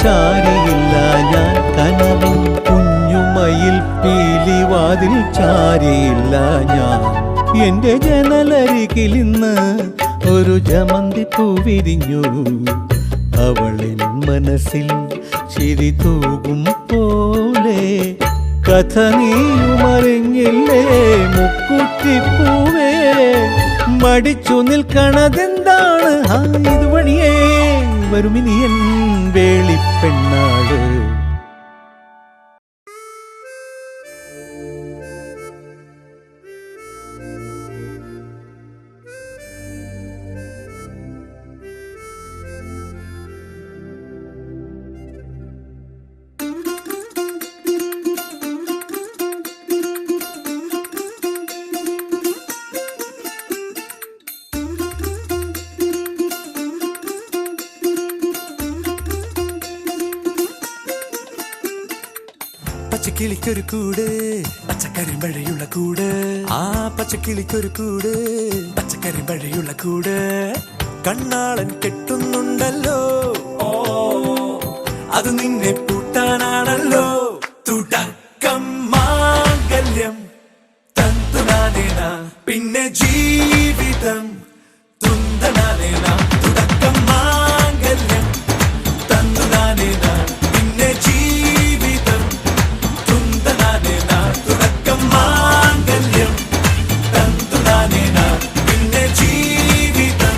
ചാരിയില്ല ഞാൻ, കനവിൻ കുഞ്ഞുമയിൽ പീലിവാതിൽ ചാരിയില്ല ഞാൻ. എന്റെ ജനലരികിലിന്ന് ഒരു ജമന്തി പൂ വിരിഞ്ഞു, അവളിൻ മനസ്സിൽ ചിരി തൂകും പോലെ. കഥ നീയുമറിഞ്ഞില്ലേ മുക്കുറ്റിപ്പൂവേ, മടിച്ചു നിൽക്കണതെന്താണ്? ഇതുവഴിയേ വരുമിനിയൻ വേളിപ്പെണ്ണാട്. പച്ചക്കിളിക്കൊരു കൂട്, പച്ചക്കരിമ്പഴയുള്ള കൂട്. ആ പച്ചക്കിളിക്കൊരു കൂട്, പച്ചക്കരിമ്പഴയുള്ള കൂട്. കണ്ണാളൻ കെട്ടുന്നുണ്ടല്ലോ, അത് നിന്നെ പൂട്ടാനാണല്ലോ. തുടക്കം മാംഗല്യം തന്തുനാനേന, പിന്നെ ജീവിതം തുന്തനാനേന. തുടക്കം മാംഗല്യം തന്തുനാനേന, പിന്നെ ജീവിതം തുന്തനാനേന. തുടക്കം മാംഗല്യം തന്തുനാനേന, പിന്നെ ജീവിതം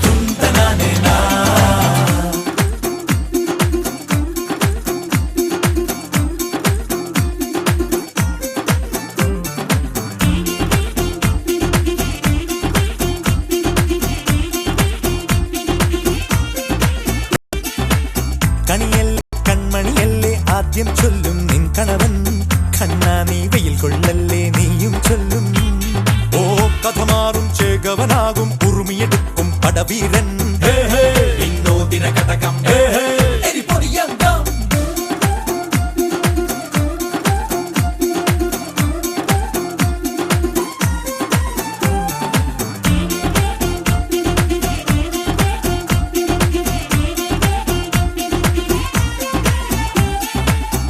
തുന്തനാനേന. കണിയല്ലേ കൺമണിയല്ലേ ആദ്യം ചൊല്ലും നിൻ കണവൻ, കണ്ണാ നീ വെയിൽ കൊള്ളല്ലേ നീയും ചൊല്ലും. ഓ കഥ മാറും ചേകവനാകും ഉറുമിയെടുക്കും പടവീരൻ. വിനോദിന കടകം എരിപൊടിയങ്കം.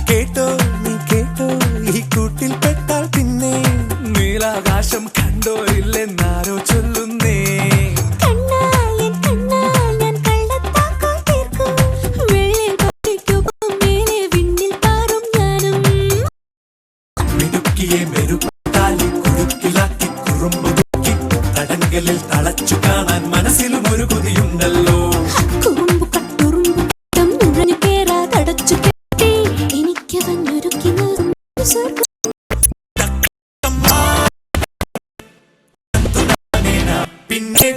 കേട്ടോ നീ കേട്ടോ, ഈ കൂട്ടിൽ പെട്ടാൽ പിന്നെ നീലാകാശം കണ്ടോരില്ലെന്നാരോ ചൊല്ലുന്നേ. മിടുക്കിയെ മെരുത്താലി കുരുക്കിലാക്കി കുറുമ്പുതുക്കി തടങ്കലിൽ തളച്ചു കാണാൻ മനസ്സിലും ഒരു കൊതിയുണ്ടല്ലോ. പിന്നെ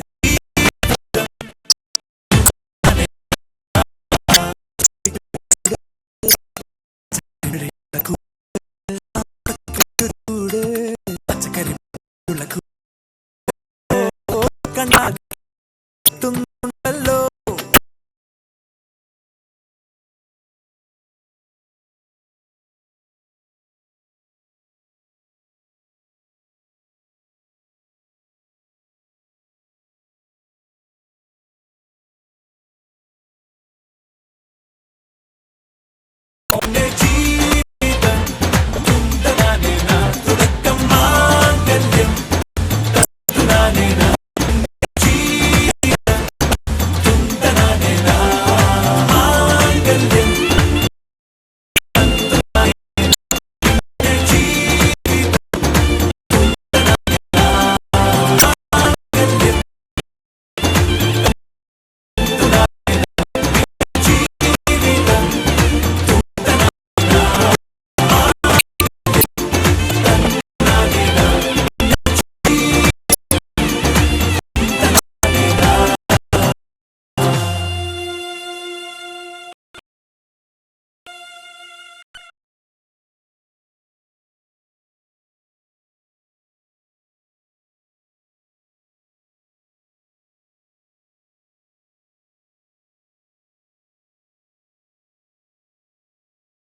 പച്ചക്കറിയുള്ള കണ്ണാട്ടുണ്ടല്ലോ. Energy